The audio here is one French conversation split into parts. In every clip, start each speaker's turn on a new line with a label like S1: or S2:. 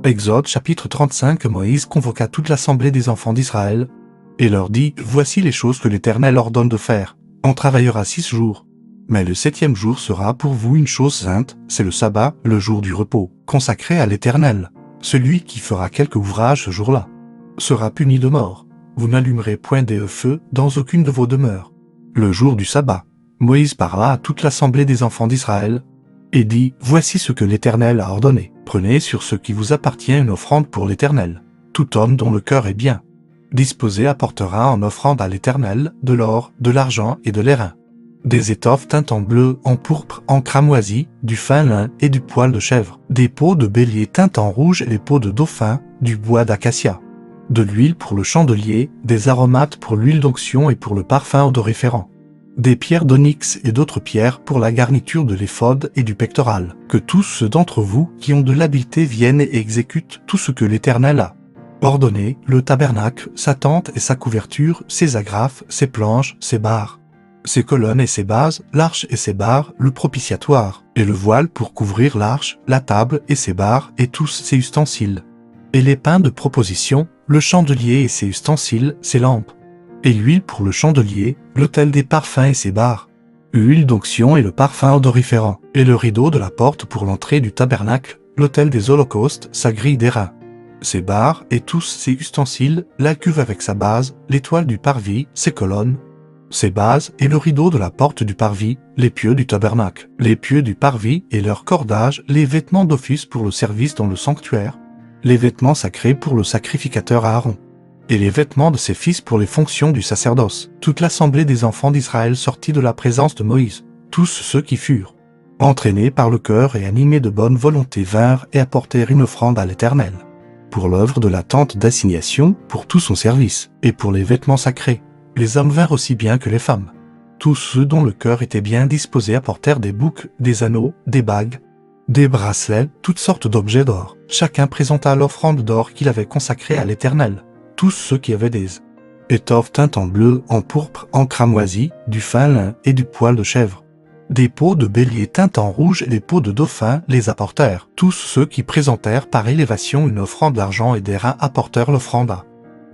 S1: Exode chapitre 35. Moïse convoqua toute l'assemblée des enfants d'Israël, et leur dit, voici les choses que l'Éternel ordonne de faire. On travaillera 6 jours. Mais le 7e jour sera pour vous une chose sainte, c'est le sabbat, le jour du repos, consacré à l'Éternel. Celui qui fera quelque ouvrage ce jour-là sera puni de mort. Vous n'allumerez point des feux dans aucune de vos demeures. Le jour du sabbat, Moïse parla à toute l'assemblée des enfants d'Israël, et dit, voici ce que l'Éternel a ordonné. Prenez sur ce qui vous appartient une offrande pour l'Éternel. Tout homme dont le cœur est bien disposé apportera en offrande à l'Éternel de l'or, de l'argent et de l'airain, des étoffes teintes en bleu, en pourpre, en cramoisi, du fin lin et du poil de chèvre, des peaux de bélier teintes en rouge et des peaux de dauphin, du bois d'acacia, de l'huile pour le chandelier, des aromates pour l'huile d'onction et pour le parfum odoriférant, des pierres d'onyx et d'autres pierres pour la garniture de l'éphod et du pectoral. Que tous ceux d'entre vous qui ont de l'habileté viennent et exécutent tout ce que l'Éternel a ordonné, le tabernacle, sa tente et sa couverture, ses agrafes, ses planches, ses barres, ses colonnes et ses bases, l'arche et ses barres, le propitiatoire, et le voile pour couvrir l'arche, la table et ses barres et tous ses ustensiles, et les pains de proposition, le chandelier et ses ustensiles, ses lampes, et l'huile pour le chandelier, l'autel des parfums et ses barres, l'huile d'onction et le parfum odoriférant, et le rideau de la porte pour l'entrée du tabernacle, l'autel des holocaustes, sa grille d'airain, ses barres et tous ses ustensiles, la cuve avec sa base, l'étoile du parvis, ses colonnes, ses bases et le rideau de la porte du parvis, les pieux du tabernacle, les pieux du parvis et leur cordage, les vêtements d'office pour le service dans le sanctuaire, les vêtements sacrés pour le sacrificateur Aaron, et les vêtements de ses fils pour les fonctions du sacerdoce. Toute l'assemblée des enfants d'Israël sortit de la présence de Moïse. Tous ceux qui furent entraînés par le cœur et animés de bonne volonté vinrent et apportèrent une offrande à l'Éternel, pour l'œuvre de la tente d'assignation, pour tout son service, et pour les vêtements sacrés. Les hommes vinrent aussi bien que les femmes. Tous ceux dont le cœur était bien disposé apportèrent des boucles, des anneaux, des bagues, des bracelets, toutes sortes d'objets d'or. Chacun présenta l'offrande d'or qu'il avait consacrée à l'Éternel. Tous ceux qui avaient des étoffes teintes en bleu, en pourpre, en cramoisi, du fin lin et du poil de chèvre, des peaux de bélier teintes en rouge et des peaux de dauphin les apportèrent. Tous ceux qui présentèrent par élévation une offrande d'argent et d'airain apportèrent l'offrande à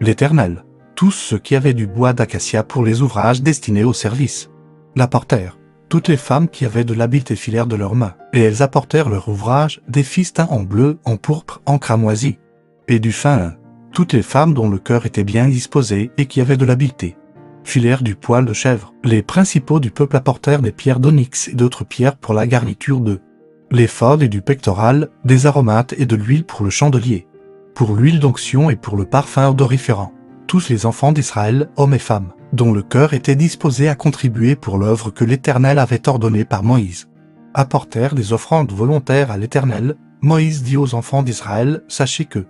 S1: l'Éternel. Tous ceux qui avaient du bois d'acacia pour les ouvrages destinés au service l'apportèrent. Toutes les femmes qui avaient de l'habileté filèrent de leurs mains, et elles apportèrent leur ouvrage, des fils teints en bleu, en pourpre, en cramoisi, et du fin lin. Toutes les femmes dont le cœur était bien disposé et qui avaient de l'habileté filèrent du poil de chèvre. Les principaux du peuple apportèrent des pierres d'onyx et d'autres pierres pour la garniture de l'éphod et du pectoral, des aromates et de l'huile pour le chandelier, pour l'huile d'onction et pour le parfum odoriférant. Tous les enfants d'Israël, hommes et femmes, dont le cœur était disposé à contribuer pour l'œuvre que l'Éternel avait ordonnée par Moïse, apportèrent des offrandes volontaires à l'Éternel. Moïse dit aux enfants d'Israël, sachez que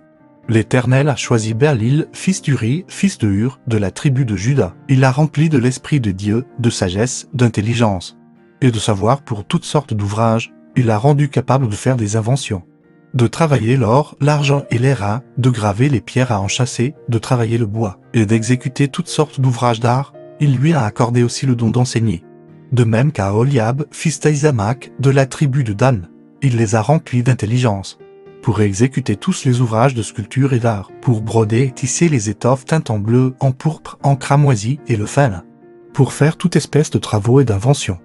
S1: l'Éternel a choisi Béalil, fils d'Uri, fils de Hur, de la tribu de Juda. Il l'a rempli de l'esprit de Dieu, de sagesse, d'intelligence et de savoir pour toutes sortes d'ouvrages. Il l'a rendu capable de faire des inventions, de travailler l'or, l'argent et l'airain, de graver les pierres à enchâsser, de travailler le bois et d'exécuter toutes sortes d'ouvrages d'art. Il lui a accordé aussi le don d'enseigner. De même qu'à Oliab, fils d'Aïsamak, de la tribu de Dan, il les a remplis d'intelligence, pour exécuter tous les ouvrages de sculpture et d'art, pour broder et tisser les étoffes teintes en bleu, en pourpre, en cramoisi et le fin lin, pour faire toute espèce de travaux et d'inventions.